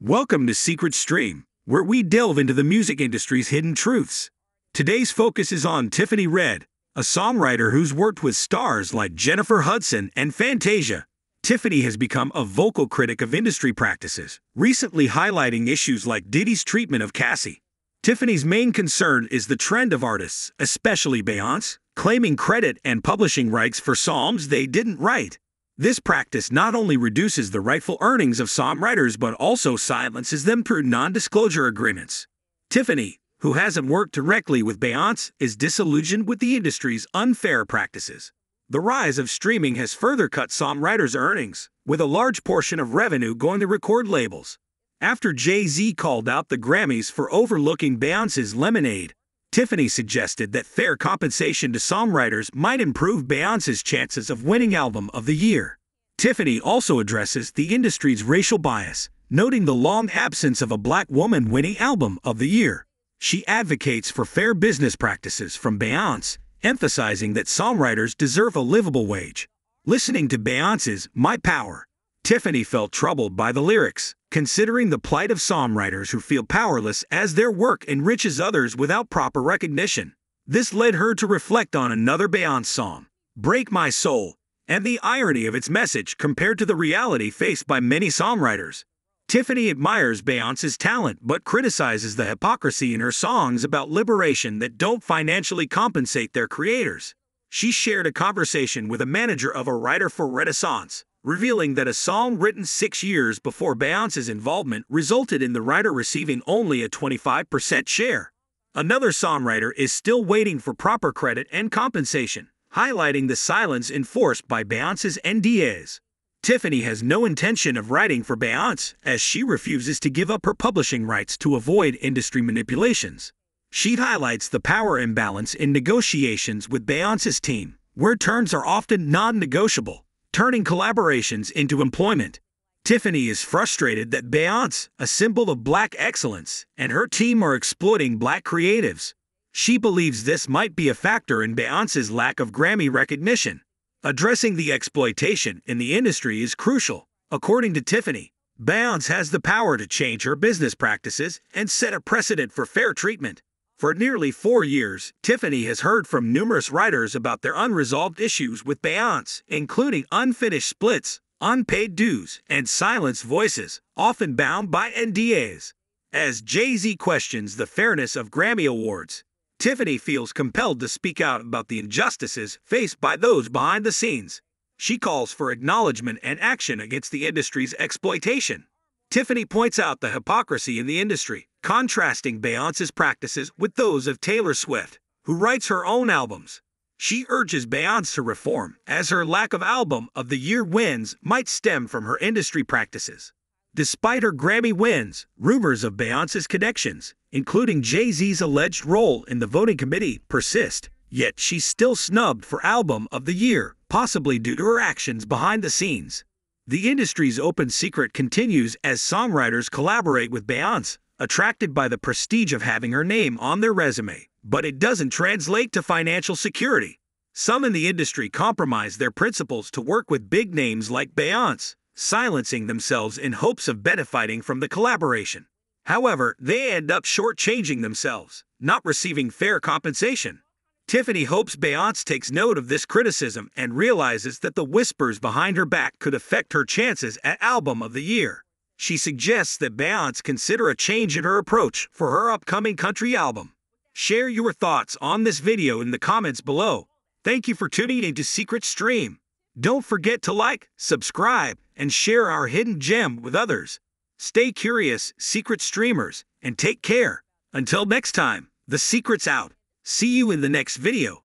Welcome to Secret Stream, where we delve into the music industry's hidden truths. Today's focus is on Tiffany Red, a songwriter who's worked with stars like Jennifer Hudson and Fantasia. Tiffany has become a vocal critic of industry practices, recently highlighting issues like Diddy's treatment of Cassie. Tiffany's main concern is the trend of artists, especially Beyoncé, claiming credit and publishing rights for songs they didn't write. This practice not only reduces the rightful earnings of songwriters but also silences them through non-disclosure agreements. Tiffany, who hasn't worked directly with Beyoncé, is disillusioned with the industry's unfair practices. The rise of streaming has further cut songwriters' earnings, with a large portion of revenue going to record labels. After Jay-Z called out the Grammys for overlooking Beyoncé's Lemonade, Tiffany suggested that fair compensation to songwriters might improve Beyoncé's chances of winning Album of the Year. Tiffany also addresses the industry's racial bias, noting the long absence of a black woman winning Album of the Year. She advocates for fair business practices from Beyoncé, emphasizing that songwriters deserve a livable wage. Listening to Beyoncé's My Power, Tiffany felt troubled by the lyrics, considering the plight of songwriters who feel powerless as their work enriches others without proper recognition. This led her to reflect on another Beyoncé song, Break My Soul, and the irony of its message compared to the reality faced by many songwriters. Tiffany admires Beyoncé's talent but criticizes the hypocrisy in her songs about liberation that don't financially compensate their creators. She shared a conversation with a manager of a writer for Renaissance, revealing that a song written 6 years before Beyoncé's involvement resulted in the writer receiving only a 25% share. Another songwriter is still waiting for proper credit and compensation, highlighting the silence enforced by Beyoncé's NDAs. Tiffany has no intention of writing for Beyoncé, as she refuses to give up her publishing rights to avoid industry manipulations. She highlights the power imbalance in negotiations with Beyoncé's team, where terms are often non-negotiable, turning collaborations into employment. Tiffany is frustrated that Beyoncé, a symbol of black excellence, and her team are exploiting black creatives. She believes this might be a factor in Beyoncé's lack of Grammy recognition. Addressing the exploitation in the industry is crucial. According to Tiffany, Beyoncé has the power to change her business practices and set a precedent for fair treatment. For nearly 4 years, Tiffany has heard from numerous writers about their unresolved issues with Beyoncé, including unfinished splits, unpaid dues, and silenced voices, often bound by NDAs. As Jay-Z questions the fairness of Grammy Awards, Tiffany feels compelled to speak out about the injustices faced by those behind the scenes. She calls for acknowledgement and action against the industry's exploitation. Tiffany points out the hypocrisy in the industry, contrasting Beyoncé's practices with those of Taylor Swift, who writes her own albums. She urges Beyoncé to reform, as her lack of Album of the Year wins might stem from her industry practices. Despite her Grammy wins, rumors of Beyoncé's connections, including Jay-Z's alleged role in the voting committee, persist, yet she's still snubbed for Album of the Year, possibly due to her actions behind the scenes. The industry's open secret continues as songwriters collaborate with Beyoncé, attracted by the prestige of having her name on their resume, but it doesn't translate to financial security. Some in the industry compromise their principles to work with big names like Beyoncé, silencing themselves in hopes of benefiting from the collaboration. However, they end up shortchanging themselves, not receiving fair compensation. Tiffany hopes Beyoncé takes note of this criticism and realizes that the whispers behind her back could affect her chances at Album of the Year. She suggests that Beyoncé consider a change in her approach for her upcoming country album. Share your thoughts on this video in the comments below. Thank you for tuning into Secret Stream. Don't forget to like, subscribe, and share our hidden gem with others. Stay curious, Secret Streamers, and take care. Until next time, the secret's out. See you in the next video.